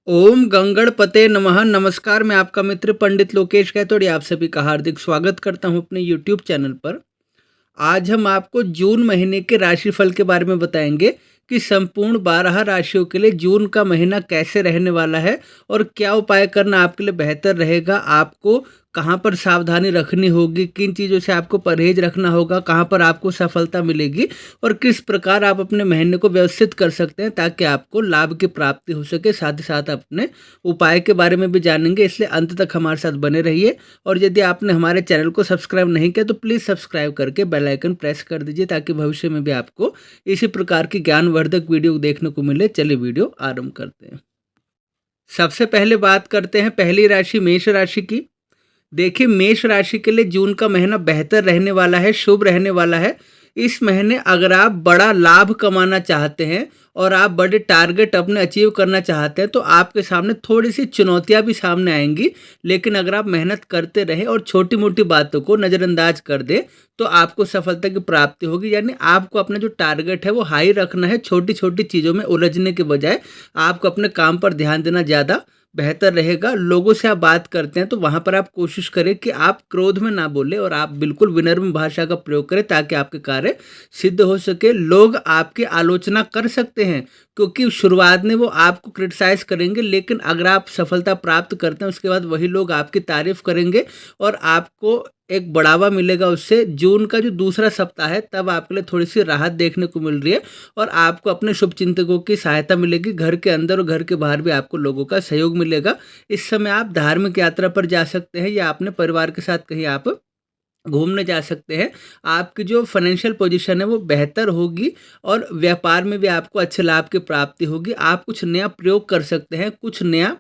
ओम गंगणपते नमः। नमस्कार, मैं आपका मित्र पंडित लोकेश कैथोड़ी आप सभी का हार्दिक स्वागत करता हूं अपने यूट्यूब चैनल पर। आज हम आपको जून महीने के राशिफल के बारे में बताएंगे कि संपूर्ण 12 राशियों के लिए जून का महीना कैसे रहने वाला है और क्या उपाय करना आपके लिए बेहतर रहेगा। आपको कहाँ पर सावधानी रखनी होगी, किन चीज़ों से आपको परहेज रखना होगा, कहाँ पर आपको सफलता मिलेगी और किस प्रकार आप अपने महीने को व्यवस्थित कर सकते हैं ताकि आपको लाभ की प्राप्ति हो सके। साथ ही साथ अपने उपाय के बारे में भी जानेंगे, इसलिए अंत तक हमारे साथ बने रहिए। और यदि आपने हमारे चैनल को सब्सक्राइब नहीं किया तो प्लीज़ सब्सक्राइब करके बेल आइकन प्रेस कर दीजिए ताकि भविष्य में भी आपको इसी प्रकार की ज्ञानवर्धक वीडियो देखने को मिले। चलिए वीडियो आरंभ करते हैं। सबसे पहले बात करते हैं पहली राशि मेष राशि की। देखिए, मेष राशि के लिए जून का महीना बेहतर रहने वाला है, शुभ रहने वाला है। इस महीने अगर आप बड़ा लाभ कमाना चाहते हैं और आप बड़े टारगेट अपने अचीव करना चाहते हैं तो आपके सामने थोड़ी सी चुनौतियां भी सामने आएंगी, लेकिन अगर आप मेहनत करते रहें और छोटी मोटी बातों को नज़रअंदाज कर दें तो आपको सफलता की प्राप्ति होगी। यानी आपको अपना जो टारगेट है वो हाई रखना है, छोटी छोटी चीज़ों में उलझने के बजाय आपको अपने काम पर ध्यान देना ज़्यादा बेहतर रहेगा। लोगों से आप बात करते हैं तो वहाँ पर आप कोशिश करें कि आप क्रोध में ना बोले और आप बिल्कुल विनम्र भाषा का प्रयोग करें ताकि आपके कार्य सिद्ध हो सके। लोग आपकी आलोचना कर सकते हैं क्योंकि शुरुआत में वो आपको क्रिटिसाइज करेंगे, लेकिन अगर आप सफलता प्राप्त करते हैं उसके बाद वही लोग आपकी तारीफ करेंगे और आपको एक बढ़ावा मिलेगा उससे। जून का जो दूसरा सप्ताह है तब आपके लिए थोड़ी सी राहत देखने को मिल रही है और आपको अपने शुभचिंतकों की सहायता मिलेगी। घर के अंदर और घर के बाहर भी आपको लोगों का सहयोग मिलेगा। इस समय आप धार्मिक यात्रा पर जा सकते हैं या अपने परिवार के साथ कहीं आप घूमने जा सकते हैं। आपकी जो फाइनेंशियल पोजीशन है वो बेहतर होगी और व्यापार में भी आपको अच्छे लाभ की प्राप्ति होगी। आप कुछ नया प्रयोग कर सकते हैं, कुछ नया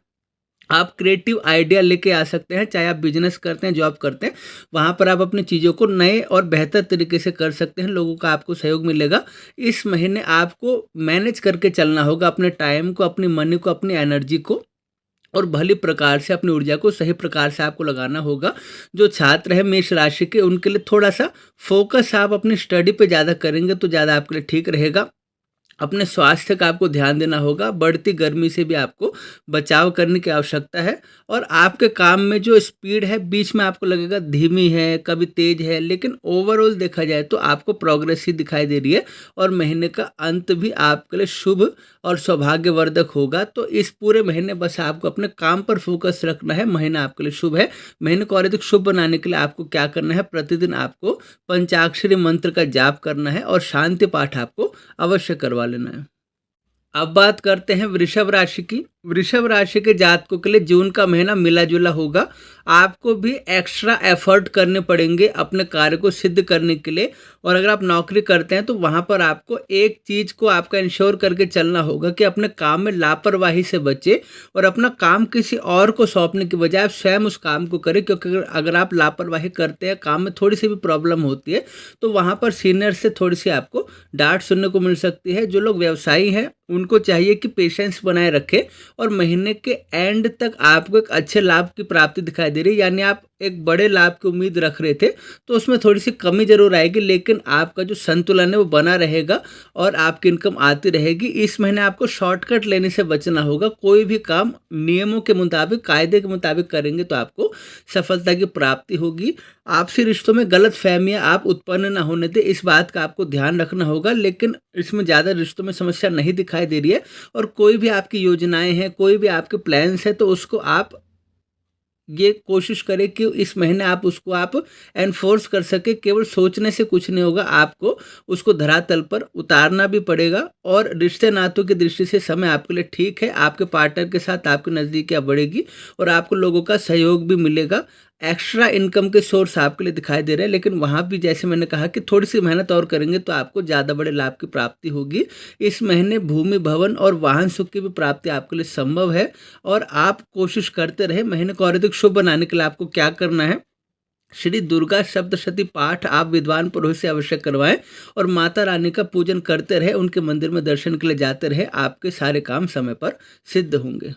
आप क्रिएटिव आइडिया लेके आ सकते हैं। चाहे आप बिजनेस करते हैं, जॉब करते हैं, वहाँ पर आप अपनी चीज़ों को नए और बेहतर तरीके से कर सकते हैं। लोगों का आपको सहयोग मिलेगा। इस महीने आपको मैनेज करके चलना होगा अपने टाइम को, अपनी मनी को, अपनी एनर्जी को और भली प्रकार से अपनी ऊर्जा को सही प्रकार से आपको लगाना होगा। जो छात्र हैं मेष राशि के, उनके लिए थोड़ा सा फोकस आप अपनी स्टडी पे ज़्यादा करेंगे तो ज़्यादा आपके लिए ठीक रहेगा। अपने स्वास्थ्य का आपको ध्यान देना होगा। बढ़ती गर्मी से भी आपको बचाव करने की आवश्यकता है और आपके काम में जो स्पीड है बीच में आपको लगेगा धीमी है, कभी तेज है, लेकिन ओवरऑल देखा जाए तो आपको प्रोग्रेस ही दिखाई दे रही है और महीने का अंत भी आपके लिए शुभ और सौभाग्यवर्धक होगा। तो इस पूरे महीने बस आपको अपने काम पर फोकस रखना है। महीना आपके लिए शुभ है। महीने को और अधिक शुभ बनाने के लिए आपको क्या करना है, प्रतिदिन आपको पंचाक्षरी मंत्र का जाप करना है और शांति पाठ आपको अवश्य करवा लेना है। अब बात करते हैं वृषभ राशि की। वृषभ राशि के जातकों के लिए जून का महीना मिला जुला होगा। आपको भी एक्स्ट्रा एफर्ट करने पड़ेंगे अपने कार्य को सिद्ध करने के लिए। और अगर आप नौकरी करते हैं तो वहाँ पर आपको एक चीज़ को आपका इंश्योर करके चलना होगा कि अपने काम में लापरवाही से बचे और अपना काम किसी और को सौंपने के बजाय आप स्वयं उस काम को करें। क्योंकि अगर आप लापरवाही करते हैं, काम में थोड़ी सी भी प्रॉब्लम होती है तो वहाँ पर सीनियर से थोड़ी सी आपको डांट सुनने को मिल सकती है। जो लोग व्यवसायी हैं उनको चाहिए कि पेशेंस बनाए रखें और महीने के एंड तक आपको एक अच्छे लाभ की प्राप्ति दिखाई दे रही है। यानी आप एक बड़े लाभ की उम्मीद रख रहे थे तो उसमें थोड़ी सी कमी जरूर आएगी, लेकिन आपका जो संतुलन है वो बना रहेगा और आपकी इनकम आती रहेगी। इस महीने आपको शॉर्टकट लेने से बचना होगा। कोई भी काम नियमों के मुताबिक, कायदे के मुताबिक करेंगे तो आपको सफलता की प्राप्ति होगी। आपसी रिश्तों में गलत फहमियाँ आप उत्पन्न ना होने दें, इस बात का आपको ध्यान रखना होगा। लेकिन इसमें ज़्यादा रिश्तों में समस्या नहीं दिखाई दे रही है और कोई भी आपकी योजनाएं हैं, कोई भी आपके प्लान्स हैं तो उसको आप ये कोशिश करें कि इस महीने आप उसको आप एनफोर्स कर सके। केवल सोचने से कुछ नहीं होगा, आपको उसको धरातल पर उतारना भी पड़ेगा। और रिश्ते नातों की दृष्टि से समय आपके लिए ठीक है। आपके पार्टनर के साथ आपकी नज़दीकियाँ बढ़ेगी और आपको लोगों का सहयोग भी मिलेगा। एक्स्ट्रा इनकम के सोर्स आपके लिए दिखाई दे रहे हैं, लेकिन वहाँ भी जैसे मैंने कहा कि थोड़ी सी मेहनत और करेंगे तो आपको ज़्यादा बड़े लाभ की प्राप्ति होगी। इस महीने भूमि, भवन और वाहन सुख की भी प्राप्ति आपके लिए संभव है और आप कोशिश करते रहे। महीने को और अधिक शुभ बनाने के लिए आपको क्या करना है, श्री दुर्गा सप्तशती पाठ आप विद्वान पुरोहित से अवश्य करवाएं और माता रानी का पूजन करते रहे, उनके मंदिर में दर्शन के लिए जाते रहे। आपके सारे काम समय पर सिद्ध होंगे।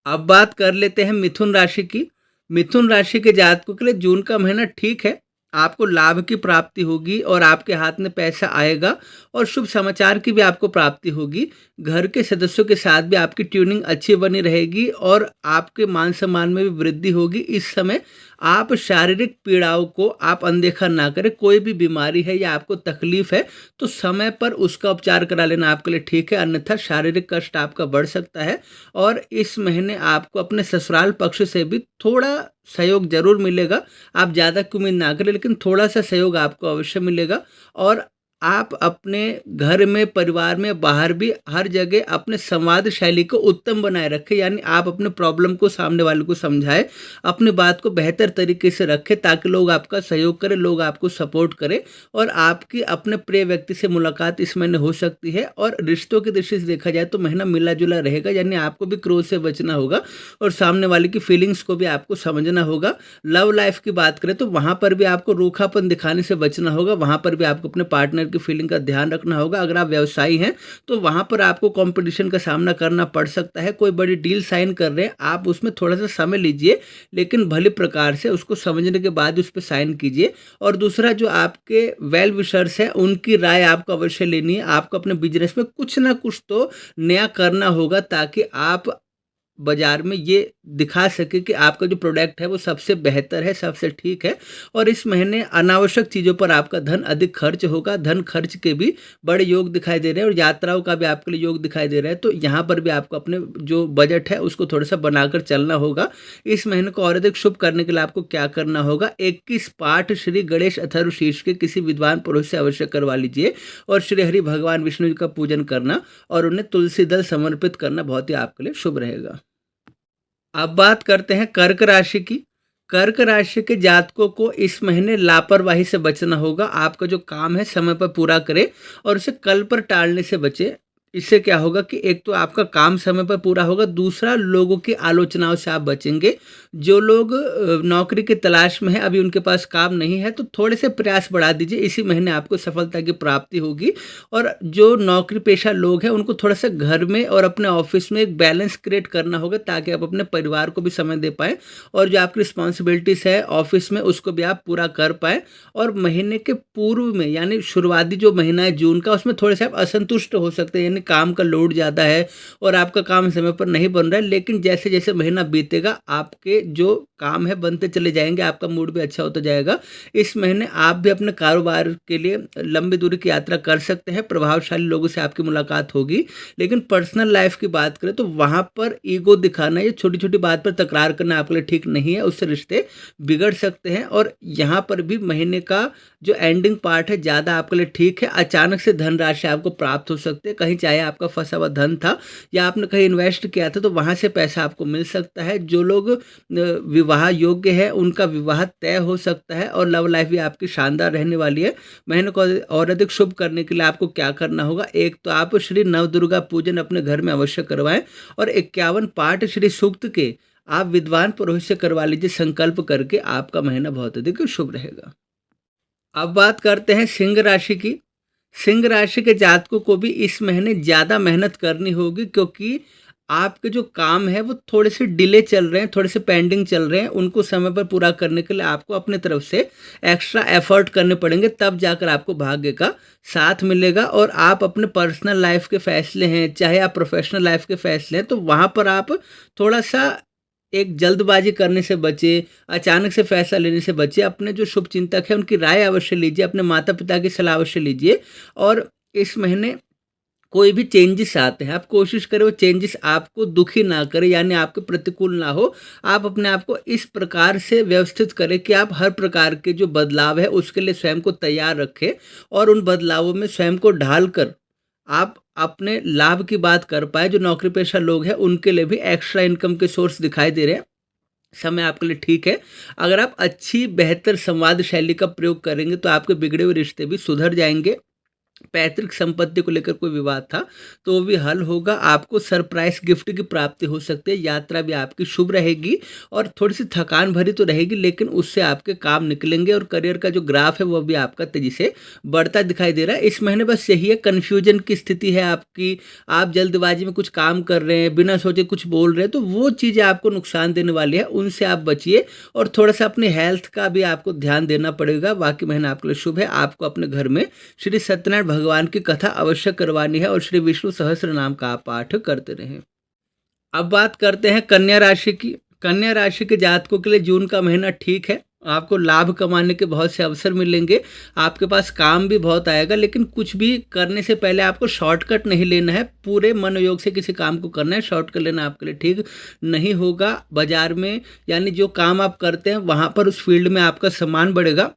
अब बात कर लेते हैं मिथुन राशि की। मिथुन राशि के जातकों के लिए जून का महीना ठीक है। आपको लाभ की प्राप्ति होगी और आपके हाथ में पैसा आएगा और शुभ समाचार की भी आपको प्राप्ति होगी। घर के सदस्यों के साथ भी आपकी ट्यूनिंग अच्छी बनी रहेगी और आपके मान सम्मान में भी वृद्धि होगी। इस समय आप शारीरिक पीड़ाओं को आप अनदेखा ना करें। कोई भी बीमारी है या आपको तकलीफ है तो समय पर उसका उपचार करा लेना आपके लिए ठीक है, अन्यथा शारीरिक कष्ट आपका बढ़ सकता है। और इस महीने आपको अपने ससुराल पक्ष से भी थोड़ा सहयोग जरूर मिलेगा। आप ज़्यादा की उम्मीद ना करें, लेकिन थोड़ा सा सहयोग आपको अवश्य मिलेगा। और आप अपने घर में, परिवार में, बाहर भी हर जगह अपने संवाद शैली को उत्तम बनाए रखें, यानी आप अपने प्रॉब्लम को सामने वाले को समझाएं, अपनी बात को बेहतर तरीके से रखें ताकि लोग आपका सहयोग करें, लोग आपको सपोर्ट करें और आपकी अपने प्रिय व्यक्ति से मुलाकात इस महीने हो सकती है। और रिश्तों की दृष्टि से देखा जाए तो महीना मिला जुला रहेगा, यानी आपको भी क्रोध से बचना होगा और सामने वाले की फीलिंग्स को भी आपको समझना होगा। लव लाइफ की बात करें तो वहाँ पर भी आपको रूखापन दिखाने से बचना होगा, वहाँ पर भी आपको अपने पार्टनर की फीलिंग का ध्यान रखना होगा। अगर आप व्यवसायी हैं तो वहाँ पर आपको कंपटीशन का सामना करना पड़ सकता है। कोई बड़ी डील साइन कर रहे हैं, आप उसमें थोड़ा सा समय लीजिए, लेकिन भली प्रकार से उसको समझने के बाद उस पर साइन कीजिए। और दूसरा, जो आपके वेल विशर्स हैं उनकी राय आपको अवश्य लेनी है। आपको अपने बिजनेस में कुछ ना कुछ तो नया करना होगा ताकि आप बाजार में ये दिखा सके कि आपका जो प्रोडक्ट है वो सबसे बेहतर है, सबसे ठीक है। और इस महीने अनावश्यक चीज़ों पर आपका धन अधिक खर्च होगा। धन खर्च के भी बड़े योग दिखाई दे रहे हैं और यात्राओं का भी आपके लिए योग दिखाई दे रहा है। तो यहाँ पर भी आपको अपने जो बजट है उसको थोड़ा सा बनाकर चलना होगा। इस महीने को और अधिक शुभ करने के लिए आपको क्या करना होगा, 21 पाठ श्री गणेश अथर्वशीर्ष के किसी विद्वान पुरुष से अवश्य करवा लीजिए और श्री हरि भगवान विष्णु जी का पूजन करना और उन्हें तुलसी दल समर्पित करना बहुत ही आपके लिए शुभ रहेगा। अब बात करते हैं कर्क राशि की। कर्क राशि के जातकों को इस महीने लापरवाही से बचना होगा। आपका जो काम है समय पर पूरा करें और उसे कल पर टालने से बचे। इससे क्या होगा कि एक तो आपका काम समय पर पूरा होगा, दूसरा लोगों की आलोचनाओं से आप बचेंगे। जो लोग नौकरी की तलाश में है, अभी उनके पास काम नहीं है, तो थोड़े से प्रयास बढ़ा दीजिए, इसी महीने आपको सफलता की प्राप्ति होगी। और जो नौकरी पेशा लोग हैं उनको थोड़ा सा घर में और अपने ऑफिस में एक बैलेंस क्रिएट करना होगा ताकि आप अपने परिवार को भी समय दे पाएँ और जो आपकी रिस्पॉन्सिबिलिटीज़ है ऑफिस में उसको भी आप पूरा कर पाएँ। और महीने के पूर्व में, यानी शुरुआती जो महीना है जून का, उसमें थोड़े से आप असंतुष्ट हो सकते हैं, यानी काम का लोड ज़्यादा है और आपका काम समय पर नहीं बन रहा है। लेकिन जैसे जैसे महीना बीतेगा आपके जो काम है बनते चले जाएंगे, आपका मूड भी अच्छा होता जाएगा। इस महीने आप भी अपने कारोबार के लिए लंबी दूरी की यात्रा कर सकते हैं, प्रभावशाली लोगों से आपकी मुलाकात होगी। लेकिन पर्सनल लाइफ की बात करें तो वहाँ पर ईगो दिखाना या छोटी छोटी बात पर तकरार करना आपके लिए ठीक नहीं है, उससे रिश्ते बिगड़ सकते हैं। और यहाँ पर भी महीने का जो एंडिंग पार्ट है ज़्यादा आपके लिए ठीक है। अचानक से धनराशि आपको प्राप्त हो सकती है, कहीं चाहे आपका फंसा हुआ धन था या आपने कहीं इन्वेस्ट किया था तो वहाँ से पैसा आपको मिल सकता है। जो लोग विवाह योग्य है उनका विवाह तय हो सकता है और लव लाइफ भी आपकी शानदार रहने वाली है। महीने को और अधिक शुभ करने के लिए आपको क्या करना होगा, एक तो आप श्री नवदुर्गा पूजन अपने घर में अवश्य करवाएं और 51 पाठ श्री सूक्त के आप विद्वान पुरोहित से करवा लीजिए संकल्प करके। आपका महीना बहुत अधिक शुभ रहेगा। अब बात करते हैं सिंह राशि की। सिंह राशि के जातकों को भी इस महीने ज़्यादा मेहनत करनी होगी क्योंकि आपके जो काम है वो थोड़े से डिले चल रहे हैं, थोड़े से पेंडिंग चल रहे हैं। उनको समय पर पूरा करने के लिए आपको अपनी तरफ से एक्स्ट्रा एफर्ट करने पड़ेंगे, तब जाकर आपको भाग्य का साथ मिलेगा। और आप अपने पर्सनल लाइफ के फैसले हैं चाहे आप प्रोफेशनल लाइफ के फैसले हैं तो वहाँ पर आप थोड़ा सा एक जल्दबाजी करने से बचे, अचानक से फैसला लेने से बचे। अपने जो शुभ चिंतक है उनकी राय अवश्य लीजिए, अपने माता पिता की सलाह अवश्य लीजिए। और इस महीने कोई भी चेंजेस आते हैं आप कोशिश करें वो चेंजेस आपको दुखी ना करे, यानी आपके प्रतिकूल ना हो। आप अपने आप को इस प्रकार से व्यवस्थित करें कि आप हर प्रकार के जो बदलाव है उसके लिए स्वयं को तैयार रखें और उन बदलावों में स्वयं को ढाल कर आप अपने लाभ की बात कर पाए। जो नौकरी पेशा लोग हैं उनके लिए भी एक्स्ट्रा इनकम के सोर्स दिखाई दे रहे हैं। समय आपके लिए ठीक है। अगर आप अच्छी बेहतर संवाद शैली का प्रयोग करेंगे तो आपके बिगड़े हुए रिश्ते भी सुधर जाएंगे। पैतृक संपत्ति को लेकर कोई विवाद था तो वो भी हल होगा। आपको सरप्राइज गिफ्ट की प्राप्ति हो सकती है। यात्रा भी आपकी शुभ रहेगी और थोड़ी सी थकान भरी तो रहेगी, लेकिन उससे आपके काम निकलेंगे और करियर का जो ग्राफ है वो भी आपका तेजी से बढ़ता दिखाई दे रहा है। इस महीने बस यही है, कन्फ्यूजन की स्थिति है आपकी। आप जल्दबाजी में कुछ काम कर रहे हैं, बिना सोचे कुछ बोल रहे हैं, तो वो चीज़ें आपको नुकसान देने वाली है, उनसे आप बचिए। और थोड़ा सा अपनी हेल्थ का भी आपको ध्यान देना पड़ेगा। बाकी महीना आपके लिए शुभ है। आपको अपने घर में श्री सत्यनारायण भगवान की कथा अवश्य करवानी है और श्री विष्णु सहस्त्र नाम का आप पाठ करते रहें। अब बात करते हैं कन्या राशि की। कन्या राशि के जातकों के लिए जून का महीना ठीक है। आपको लाभ कमाने के बहुत से अवसर मिलेंगे। आपके पास काम भी बहुत आएगा, लेकिन कुछ भी करने से पहले आपको शॉर्टकट नहीं लेना है। पूरे मनोयोग से किसी काम को करना है। शॉर्टकट लेना आपके लिए ठीक नहीं होगा। बाजार में यानी जो काम आप करते हैं वहाँ पर उस फील्ड में आपका सम्मान बढ़ेगा,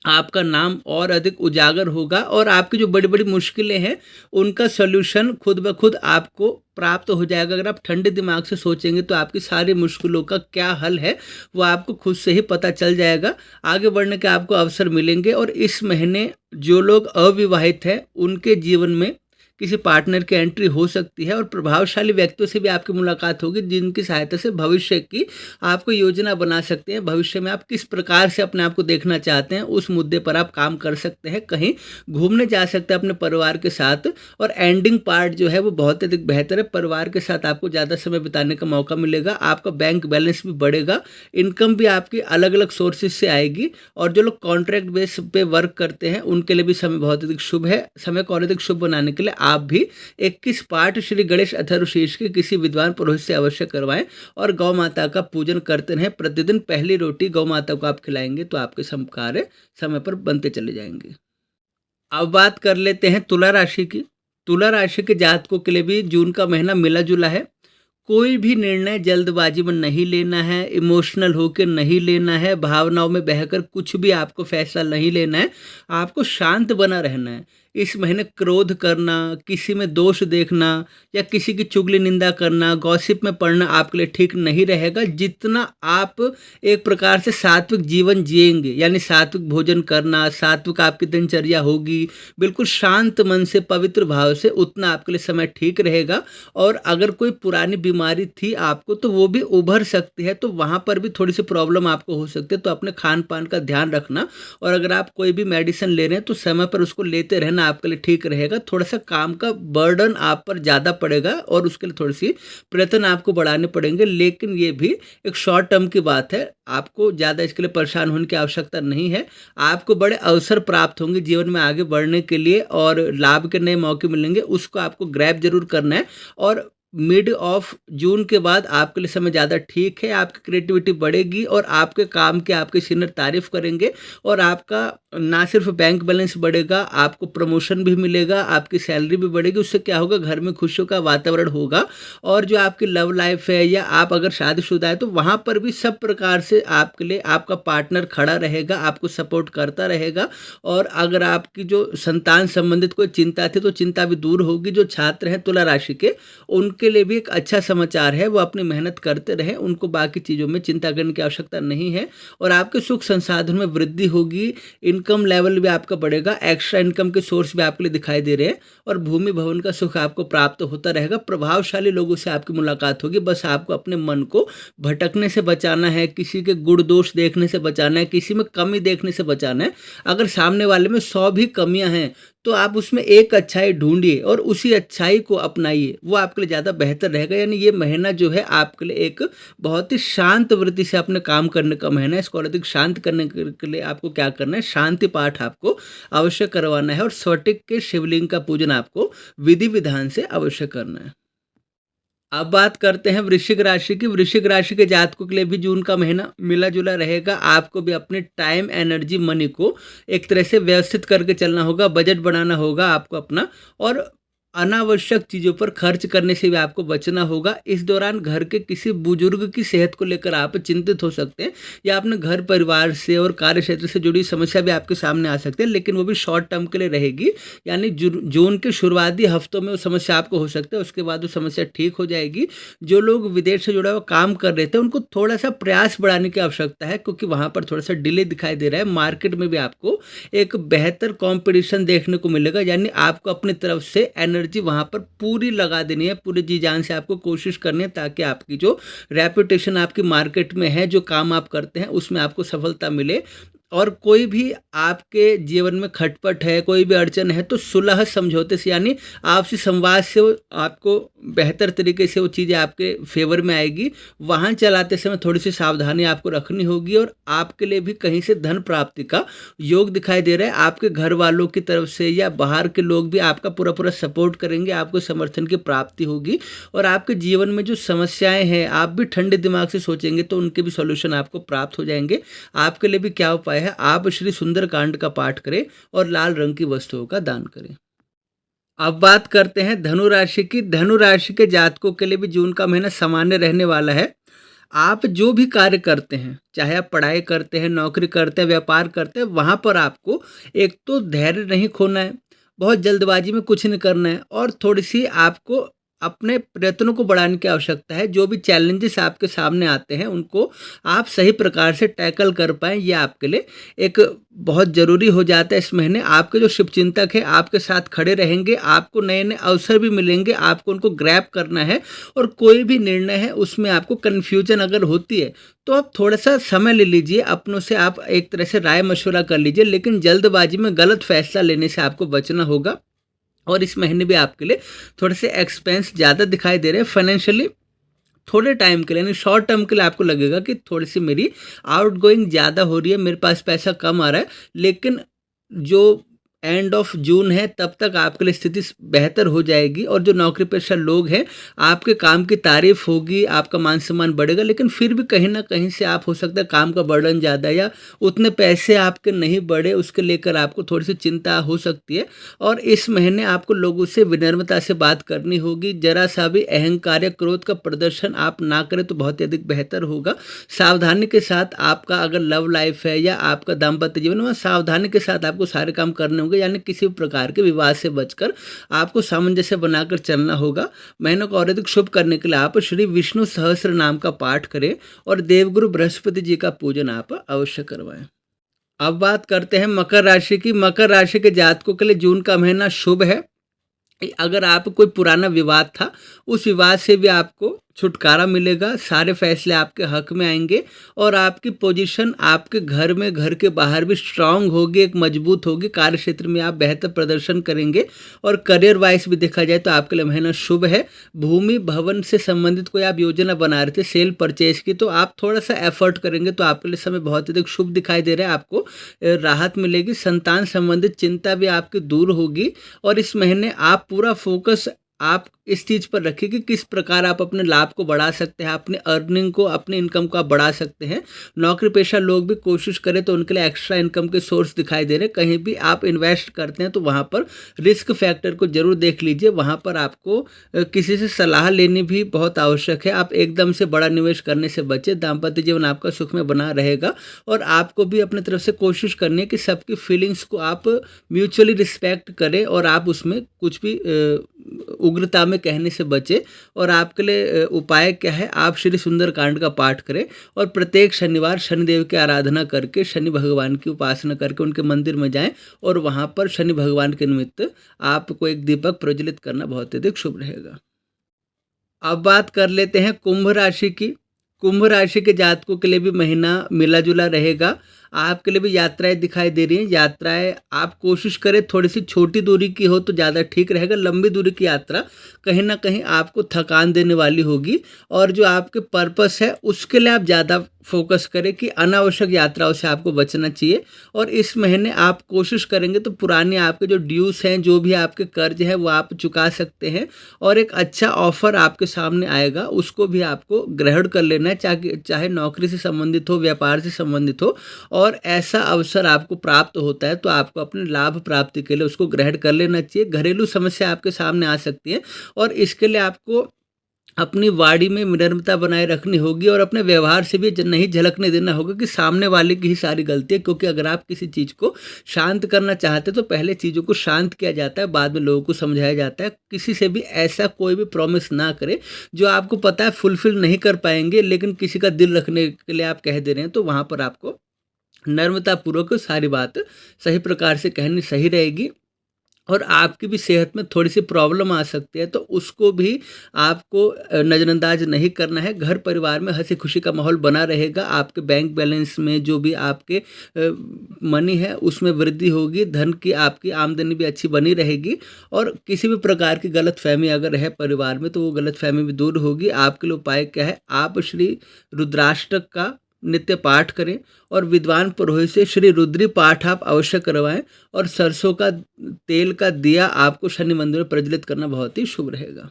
आपका नाम और अधिक उजागर होगा और आपकी जो बड़ी बड़ी मुश्किलें हैं उनका सॉल्यूशन खुद ब खुद आपको प्राप्त हो जाएगा। अगर आप ठंडे दिमाग से सोचेंगे तो आपकी सारी मुश्किलों का क्या हल है वो आपको खुद से ही पता चल जाएगा। आगे बढ़ने के आपको अवसर मिलेंगे। और इस महीने जो लोग अविवाहित हैं उनके जीवन में किसी पार्टनर की एंट्री हो सकती है और प्रभावशाली व्यक्तियों से भी आपकी मुलाकात होगी, जिनकी सहायता से भविष्य की आपको योजना बना सकते हैं। भविष्य में आप किस प्रकार से अपने आप को देखना चाहते हैं उस मुद्दे पर आप काम कर सकते हैं। कहीं घूमने जा सकते हैं अपने परिवार के साथ। और एंडिंग पार्ट जो है वो बहुत अधिक बेहतर है। परिवार के साथ आपको ज़्यादा समय बिताने का मौका मिलेगा। आपका बैंक बैलेंस भी बढ़ेगा। इनकम भी आपकी अलग अलग सोर्सेज से आएगी। और जो लोग कॉन्ट्रैक्ट बेस पे वर्क करते हैं उनके लिए भी समय बहुत अधिक शुभ है। समय को और अधिक शुभ बनाने के लिए आप भी 21 पाठ श्री गणेश अथर्वशीर्ष के किसी विद्वान पुरोहित से अवश्य करवाएं और गौ माता का पूजन करते रहें। प्रतिदिन पहली रोटी गौ माता को आप खिलाएंगे तो आपके सब कार्य समय पर बनते चले जाएंगे। अब बात कर लेते हैं तुला राशि की। तुला राशि के जातकों के लिए भी जून का महीना मिला जुला है। कोई भी निर्णय जल्दबाजी में नहीं लेना है, इमोशनल होकर नहीं लेना है, भावनाओं में बहकर कुछ भी आपको फैसला नहीं लेना है। आपको शांत बना रहना है। इस महीने क्रोध करना, किसी में दोष देखना या किसी की चुगली निंदा करना, गॉसिप में पड़ना आपके लिए ठीक नहीं रहेगा। जितना आप एक प्रकार से सात्विक जीवन जिएंगे, यानी सात्विक भोजन करना, सात्विक आपकी दिनचर्या होगी, बिल्कुल शांत मन से पवित्र भाव से, उतना आपके लिए समय ठीक रहेगा। और अगर कोई पुरानी बीमारी थी आपको तो वो भी उभर सकती है, तो वहाँ पर भी थोड़ी सी प्रॉब्लम आपको हो सकती है। तो अपने खान पान का ध्यान रखना। और अगर आप कोई भी मेडिसिन ले रहे हैं तो समय पर उसको लेते रहना आपके लिए ठीक रहेगा। थोड़ा सा काम का बर्डन आप पर ज़्यादा पड़ेगा और उसके लिए थोड़ी सी प्रयत्न आपको बढ़ाने पड़ेंगे, लेकिन ये भी एक शॉर्ट टर्म की बात है। आपको ज़्यादा इसके लिए परेशान होने की आवश्यकता नहीं है। आपको बड़े अवसर प्राप्त होंगे जीवन में आगे बढ़ने के लिए और लाभ के नए मौके मिलेंगे, उसको आपको ग्रैब जरूर करना है। और मिड ऑफ जून के बाद आपके लिए समय ज़्यादा ठीक है। आपकी क्रिएटिविटी बढ़ेगी और आपके काम के आपके सीनियर तारीफ करेंगे और आपका ना सिर्फ बैंक बैलेंस बढ़ेगा, आपको प्रमोशन भी मिलेगा, आपकी सैलरी भी बढ़ेगी। उससे क्या होगा, घर में खुशियों का वातावरण होगा। और जो आपकी लव लाइफ है या आप अगर शादीशुदा है तो वहाँ पर भी सब प्रकार से आपके लिए आपका पार्टनर खड़ा रहेगा, आपको सपोर्ट करता रहेगा। और अगर आपकी जो संतान संबंधित कोई चिंता थी तो चिंता भी दूर होगी। जो छात्र हैं तुला राशि के, उनके लिए भी एक अच्छा समाचार है। वो अपनी मेहनत करते रहें, उनको बाकी चीज़ों में चिंता करने की आवश्यकता नहीं है। और आपके सुख संसाधन में वृद्धि होगी। इनकम लेवल भी आपका बढ़ेगा। एक्स्ट्रा इनकम के सोर्स भी आपके लिए दिखाई दे रहे हैं और भूमि भवन का सुख आपको प्राप्त होता रहेगा। प्रभावशाली लोगों से आपकी मुलाकात होगी। बस आपको अपने मन को भटकने से बचाना है, किसी के गुण दोष देखने से बचाना है, किसी में कमी देखने से बचाना है। अगर सामने वाले में 100 भी कमियां हैं तो आप उसमें एक अच्छाई ढूंढिए और उसी अच्छाई को अपनाइए, वो आपके लिए ज़्यादा बेहतर रहेगा। यानी ये महीना जो है आपके लिए एक बहुत ही शांत वृत्ति से अपने काम करने का महीना है। इसको और अधिक शांत करने के लिए आपको क्या करना है, शांति पाठ आपको अवश्य करवाना है और स्फटिक के शिवलिंग का पूजन आपको विधि विधान से अवश्य करना है। अब बात करते हैं वृश्चिक राशि की। वृश्चिक राशि के जातकों के लिए भी जून का महीना मिला जुला रहेगा। आपको भी अपने टाइम, एनर्जी, मनी को एक तरह से व्यवस्थित करके चलना होगा, बजट बनाना होगा आपको अपना। और अनावश्यक चीज़ों पर खर्च करने से भी आपको बचना होगा। इस दौरान घर के किसी बुजुर्ग की सेहत को लेकर आप चिंतित हो सकते हैं या अपने घर परिवार से और कार्य क्षेत्र से जुड़ी समस्या भी आपके सामने आ सकती है, लेकिन वो भी शॉर्ट टर्म के लिए रहेगी। यानी जून के शुरुआती हफ्तों में वो समस्या आपको हो सकती है, उसके बाद वो समस्या ठीक हो जाएगी। जो लोग विदेश से जुड़ा हुआ काम कर रहे थे उनको थोड़ा सा प्रयास बढ़ाने की आवश्यकता है, क्योंकि वहाँ पर थोड़ा सा डिले दिखाई दे रहा है। मार्केट में भी आपको एक बेहतर कंपटीशन देखने को मिलेगा, यानी आपको अपनी तरफ से एनर्जी वहाँ पर पूरी लगा देनी है, पूरी जी जान से आपको कोशिश करनी है, ताकि आपकी जो रेपुटेशन आपकी मार्केट में है, जो काम आप करते हैं उसमें आपको सफलता मिले। और कोई भी आपके जीवन में खटपट है, कोई भी अड़चन है, तो सुलह समझौते से यानी आपसी संवाद से आपको बेहतर तरीके से वो चीज़ें आपके फेवर में आएगी। वाहन चलाते समय थोड़ी सी सावधानी आपको रखनी होगी, और आपके लिए भी कहीं से धन प्राप्ति का योग दिखाई दे रहा है। आपके घर वालों की तरफ से या बाहर के लोग भी आपका पूरा पूरा सपोर्ट करेंगे, आपको समर्थन की प्राप्ति होगी। और आपके जीवन में जो समस्याएं हैं, आप भी ठंडे दिमाग से सोचेंगे तो उनके भी सॉल्यूशन आपको प्राप्त हो जाएंगे। आपके लिए भी क्या उपाय है, आप श्री सुंदरकांड का पाठ करें और लाल रंग की वस्तुओं का दान करें। अब बात करते हैं धनु राशि की। धनु राशि के जातकों के लिए भी जून का महीना सामान्य रहने वाला है। आप जो भी कार्य करते हैं, चाहे आप पढ़ाई करते हैं, नौकरी करते हैं, व्यापार करते हैं, वहाँ पर आपको एक तो धैर्य नहीं खोना है, बहुत जल्दबाजी में कुछ नहीं करना है, और थोड़ी सी आपको अपने प्रयत्नों को बढ़ाने की आवश्यकता है। जो भी चैलेंजेस आपके सामने आते हैं उनको आप सही प्रकार से टैकल कर पाएँ, ये आपके लिए एक बहुत ज़रूरी हो जाता है। इस महीने आपके जो शुभचिंतक हैं आपके साथ खड़े रहेंगे, आपको नए नए अवसर भी मिलेंगे, आपको उनको ग्रैब करना है। और कोई भी निर्णय है उसमें आपको कन्फ्यूजन अगर होती है तो आप थोड़ा सा समय ले लीजिए, अपनों से आप एक तरह से राय मशवरा कर लीजिए, लेकिन जल्दबाजी में गलत फैसला लेने से आपको बचना होगा। और इस महीने भी आपके लिए थोड़े से एक्सपेंस ज़्यादा दिखाई दे रहे हैं फाइनेंशियली। थोड़े टाइम के लिए यानी शॉर्ट टर्म के लिए आपको लगेगा कि थोड़ी सी मेरी आउट गोइंग ज़्यादा हो रही है, मेरे पास पैसा कम आ रहा है, लेकिन जो एंड ऑफ जून है तब तक आपके लिए स्थिति बेहतर हो जाएगी। और जो नौकरी पेशा लोग हैं, आपके काम की तारीफ होगी, आपका मान सम्मान बढ़ेगा, लेकिन फिर भी कहीं ना कहीं से आप हो सकता है काम का बर्डन ज़्यादा या उतने पैसे आपके नहीं बढ़े, उसके लेकर आपको थोड़ी सी चिंता हो सकती है। और इस महीने आपको लोगों से विनम्रता से बात करनी होगी। जरा सा भी अहंकार या क्रोध का प्रदर्शन आप ना करें तो बहुत ही अधिक बेहतर होगा। सावधानी के साथ आपका अगर लव लाइफ है या आपका दाम्पत्य जीवन में, सावधानी के साथ आपको सारे काम करने होंगे, यानी किसी भी प्रकार के विवाद से बचकर आपको सामंजस्य बनाकर चलना होगा। महीनों को और अधिक शुभ करने के लिए आप श्री विष्णु सहस्त्र नाम का पाठ करें और देवगुरु बृहस्पति जी का पूजन आप अवश्य करवाएं। अब बात करते हैं मकर राशि की। मकर राशि के जातकों के लिए जून का महीना शुभ है। अगर आप कोई पुराना विवाद था, उस विवाद से भी आपको छुटकारा मिलेगा, सारे फैसले आपके हक में आएंगे और आपकी पोजीशन आपके घर में, घर के बाहर भी स्ट्रांग होगी, एक मजबूत होगी। कार्य क्षेत्र में आप बेहतर प्रदर्शन करेंगे और करियर वाइज भी देखा जाए तो आपके लिए महीना शुभ है। भूमि भवन से संबंधित कोई आप योजना बना रहे थे सेल परचेज की, तो आप थोड़ा सा एफर्ट करेंगे तो आपके लिए समय बहुत अधिक शुभ दिखाई दे रहा है, आपको राहत मिलेगी। संतान संबंधित चिंता भी आपकी दूर होगी और इस महीने आप पूरा फोकस आप इस चीज़ पर रखिए कि किस प्रकार आप अपने लाभ को बढ़ा सकते हैं, अपने अर्निंग को, अपने इनकम को आप बढ़ा सकते हैं। नौकरी पेशा लोग भी कोशिश करें तो उनके लिए एक्स्ट्रा इनकम के सोर्स दिखाई दे रहे हैं। कहीं भी आप इन्वेस्ट करते हैं तो वहाँ पर रिस्क फैक्टर को जरूर देख लीजिए। वहाँ पर आपको किसी से सलाह लेनी भी बहुत आवश्यक है। आप एकदम से बड़ा निवेश करने से बचें। दाम्पत्य जीवन आपका सुख में बना रहेगा और आपको भी अपनी तरफ से कोशिश करनी है कि सबकी फीलिंग्स को आप म्यूचुअली रिस्पेक्ट करें और आप उसमें कुछ भी उग्रता में कहने से बचे। और आपके लिए उपाय क्या है, आप श्री सुंदरकांड का पाठ करें और प्रत्येक शनिवार शनिदेव की आराधना करके, शनि भगवान की उपासना करके उनके मंदिर में जाएं और वहां पर शनि भगवान के निमित्त आपको एक दीपक प्रज्वलित करना बहुत अधिक शुभ रहेगा। अब बात कर लेते हैं कुंभ राशि की। कुंभ राशि के जातकों के लिए भी महीना मिला जुला रहेगा। आपके लिए भी यात्राएं दिखाई दे रही हैं। यात्राएं आप कोशिश करें थोड़ी सी छोटी दूरी की हो तो ज़्यादा ठीक रहेगा। लंबी दूरी की यात्रा कहीं ना कहीं आपको थकान देने वाली होगी और जो आपके पर्पस है उसके लिए आप ज़्यादा फोकस करें कि अनावश्यक यात्राओं से आपको बचना चाहिए। और इस महीने आप कोशिश करेंगे तो पुराने आपके जो ड्यूज हैं, जो भी आपके कर्ज हैं, वो आप चुका सकते हैं और एक अच्छा ऑफर आपके सामने आएगा, उसको भी आपको ग्रहण कर लेना है, चाहे नौकरी से संबंधित हो, व्यापार से संबंधित हो। और ऐसा अवसर आपको प्राप्त होता है तो आपको अपने लाभ प्राप्ति के लिए उसको ग्रहण कर लेना चाहिए। घरेलू समस्या आपके सामने आ सकती है और इसके लिए आपको अपनी वाणी में विनम्रता बनाए रखनी होगी और अपने व्यवहार से भी नहीं झलकने देना होगा कि सामने वाले की ही सारी गलती है, क्योंकि अगर आप किसी चीज़ को शांत करना चाहते हैं तो पहले चीज़ों को शांत किया जाता है, बाद में लोगों को समझाया जाता है। किसी से भी ऐसा कोई भी प्रॉमिस ना करें जो आपको पता है फुलफिल नहीं कर पाएंगे, लेकिन किसी का दिल रखने के लिए आप कह दे रहे हैं, तो वहाँ पर आपको नम्रतापूर्वक सारी बात सही प्रकार से कहनी सही रहेगी। और आपकी भी सेहत में थोड़ी सी प्रॉब्लम आ सकती है तो उसको भी आपको नज़रअंदाज नहीं करना है। घर परिवार में हंसी खुशी का माहौल बना रहेगा। आपके बैंक बैलेंस में जो भी आपके मनी है उसमें वृद्धि होगी, धन की आपकी आमदनी भी अच्छी बनी रहेगी और किसी भी प्रकार की गलतफहमी अगर है परिवार में तो वो गलतफहमी भी दूर होगी। आपके लिए उपाय क्या है, आप श्री रुद्राष्टक का नित्य पाठ करें और विद्वान पुरोहित से श्री रुद्री पाठ आप अवश्य करवाएं और सरसों का तेल का दिया आपको शनि मंदिर में प्रज्वलित करना बहुत ही शुभ रहेगा।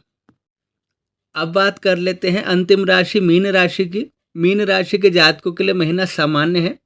अब बात कर लेते हैं अंतिम राशि मीन राशि की। मीन राशि के जातकों के लिए महीना सामान्य है।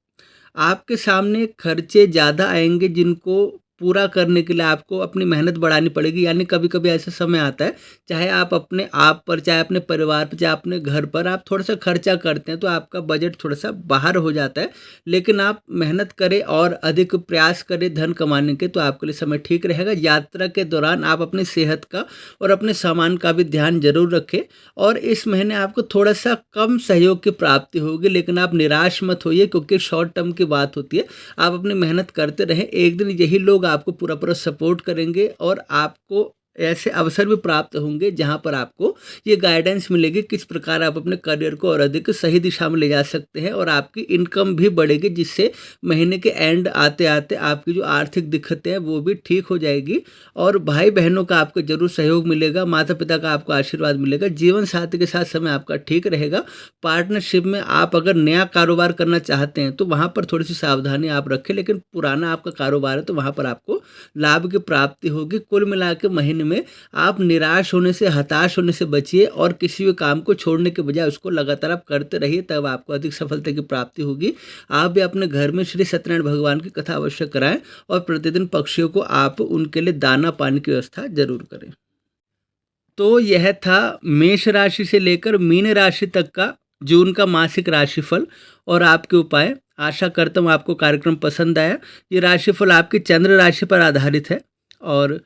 आपके सामने खर्चे ज़्यादा आएंगे जिनको पूरा करने के लिए आपको अपनी मेहनत बढ़ानी पड़ेगी। यानी कभी कभी ऐसा समय आता है, चाहे आप अपने आप पर, चाहे अपने परिवार पर, चाहे अपने घर पर आप थोड़ा सा खर्चा करते हैं तो आपका बजट थोड़ा सा बाहर हो जाता है। लेकिन आप मेहनत करें और अधिक प्रयास करें धन कमाने के तो आपके लिए समय ठीक रहेगा। यात्रा के दौरान आप अपनी सेहत का और अपने सामान का भी ध्यान जरूर रखें और इस महीने आपको थोड़ा सा कम सहयोग की प्राप्ति होगी, लेकिन आप निराश मत होइए क्योंकि शॉर्ट टर्म की बात होती है। आप अपनी मेहनत करते रहें, एक दिन यही लोग आपको पूरा पूरा सपोर्ट करेंगे और आपको ऐसे अवसर भी प्राप्त होंगे जहां पर आपको ये गाइडेंस मिलेगी किस प्रकार आप अपने करियर को और अधिक सही दिशा में ले जा सकते हैं और आपकी इनकम भी बढ़ेगी, जिससे महीने के एंड आते आते आपकी जो आर्थिक दिक्कतें हैं वो भी ठीक हो जाएगी और भाई बहनों का आपको जरूर सहयोग मिलेगा, माता पिता का आपको आशीर्वाद मिलेगा। जीवन साथी के साथ समय आपका ठीक रहेगा। पार्टनरशिप में आप अगर नया कारोबार करना चाहते हैं तो वहाँ पर थोड़ी सी सावधानी आप रखें, लेकिन पुराना आपका कारोबार है तो वहाँ पर आपको लाभ की प्राप्ति होगी। कुल मिला के महीने में आप निराश होने से, हताश होने से बचिए और किसी भी काम को छोड़ने के बजाय उसको लगातार आप करते रहिए, तब आपको अधिक सफलता की प्राप्ति होगी। आप भी अपने घर में श्री सत्यनारायण भगवान की कथा अवश्य कराएं और प्रतिदिन पक्षियों को आप उनके लिए दाना पानी की व्यवस्था जरूर करें। तो यह था मेष राशि से लेकर मीन राशि तक का जून का मासिक राशिफल और आपके उपाय। आशा करता हूँ आपको कार्यक्रम पसंद आया। ये राशिफल आपकी चंद्र राशि पर आधारित है और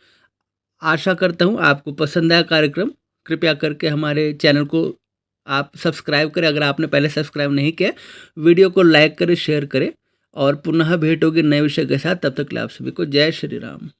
आशा करता हूँ आपको पसंद आया कार्यक्रम। कृपया करके हमारे चैनल को आप सब्सक्राइब करें अगर आपने पहले सब्सक्राइब नहीं किया। वीडियो को लाइक करें, शेयर करें और पुनः भेंट होगी नए विषय के साथ। तब तक के लिए आप सभी को जय श्री राम।